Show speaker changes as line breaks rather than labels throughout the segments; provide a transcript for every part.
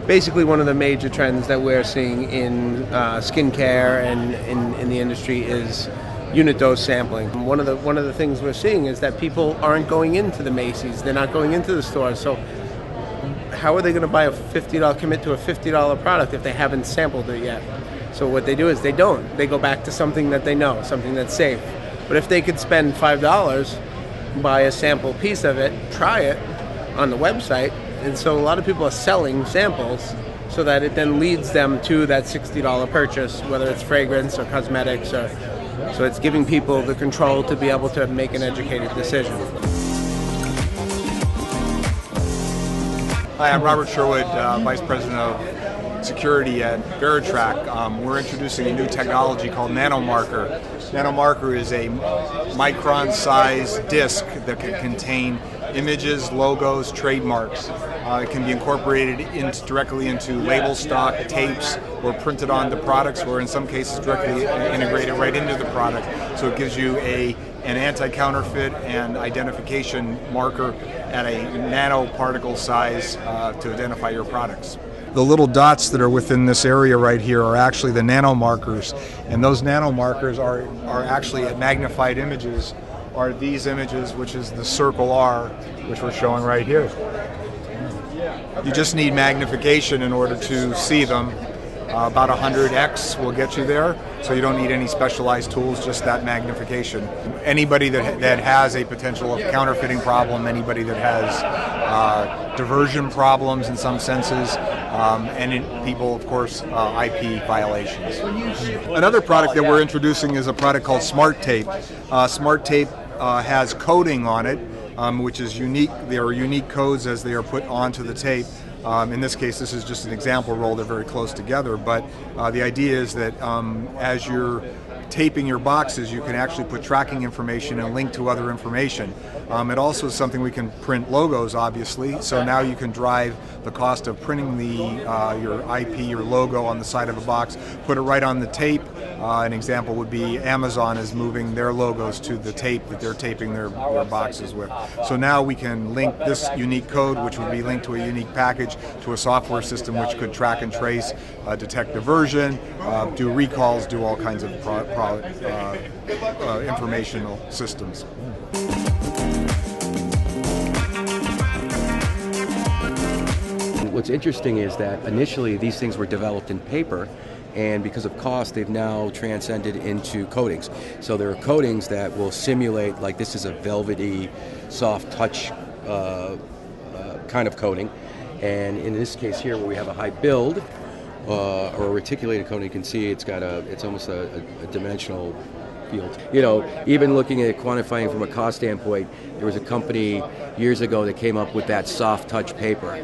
basically one of the major trends that we're seeing in skincare and in the industry is unit dose sampling. One of the things we're seeing is that people aren't going into the Macy's, they're not going into the stores, so how are they going to buy a $50 commit to a $50 product if they haven't sampled it yet? So what they do is they go back to something that they know, something that's safe. But if they could spend $5, buy a sample piece of it, try it on the website, and so a lot of people are selling samples so that it then leads them to that $60 purchase, whether it's fragrance or cosmetics, or so it's giving people the control to be able to make an educated decision.
Hi, I'm Robert Sherwood, Vice President of Security at Veritrack. We're introducing a new technology called nanomarker. Nanomarker is a micron-sized disc that can contain images, logos, trademarks. It can be incorporated directly into label stock, tapes, or printed onto products, or in some cases directly integrated right into the product. So it gives you an anti-counterfeit and identification marker at a nanoparticle size to identify your products. The little dots that are within this area right here are actually the nanomarkers, and those nanomarkers are actually at magnified images, are these images, which is the circle R, which we're showing right here. You just need magnification in order to see them. About 100x will get you there, so you don't need any specialized tools, just that magnification. Anybody that has a potential of counterfeiting problem, anybody that has diversion problems in some senses, and people, of course, IP violations. Another product that we're introducing is a product called Smart Tape. Smart Tape has coding on it, which is unique. There are unique codes as they are put onto the tape. In this case, this is just an example roll. They're very close together, but the idea is that as you're taping your boxes, you can actually put tracking information and link to other information. It also is something we can print logos, obviously, so now you can drive the cost of printing your IP, your logo on the side of a box, put it right on the tape. An example would be Amazon is moving their logos to the tape that they're taping their boxes with. So now we can link this unique code, which would be linked to a unique package, to a software system which could track and trace, detect diversion, do recalls, do all kinds of informational systems.
What's interesting is that initially these things were developed in paper, and because of cost, they've now transcended into coatings. So there are coatings that will simulate, like this is a velvety, soft touch kind of coating. And in this case here, where we have a high build or a reticulated coating, you can see it's almost a dimensional field. You know, even looking at quantifying from a cost standpoint, there was a company years ago that came up with that soft touch paper.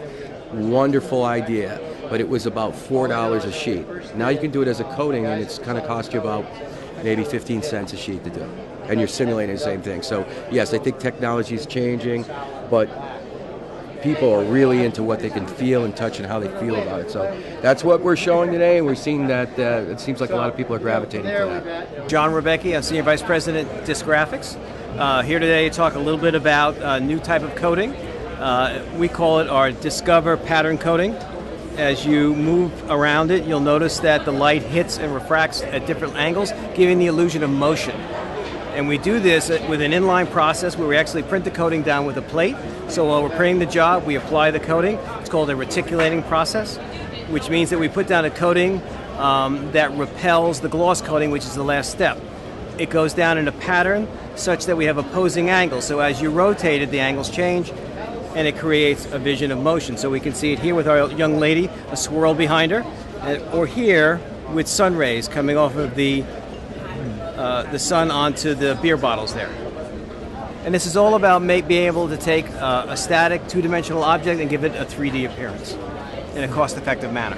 Wonderful idea, but it was about $4 a sheet. Now you can do it as a coating, and it's kind of cost you about maybe 15 cents a sheet to do, and you're simulating the same thing. So yes, I think technology is changing, but people are really into what they can feel and touch and how they feel about it. So that's what we're showing today, and we're seeing that it seems like a lot of people are gravitating to that.
John Rebecki, I'm Senior Vice President, Disc Graphics. Here today to talk a little bit about a new type of coating. We call it our Discover Pattern Coating. As you move around it, you'll notice that the light hits and refracts at different angles, giving the illusion of motion. And we do this with an inline process where we actually print the coating down with a plate. So while we're printing the job, we apply the coating. It's called a reticulating process, which means that we put down a coating that repels the gloss coating, which is the last step. It goes down in a pattern such that we have opposing angles. So as you rotate it, the angles change, and it creates a vision of motion. So we can see it here with our young lady, a swirl behind her, or here with sun rays coming off of the sun onto the beer bottles there. And this is all about being able to take a static two-dimensional object and give it a 3D appearance in a cost-effective manner.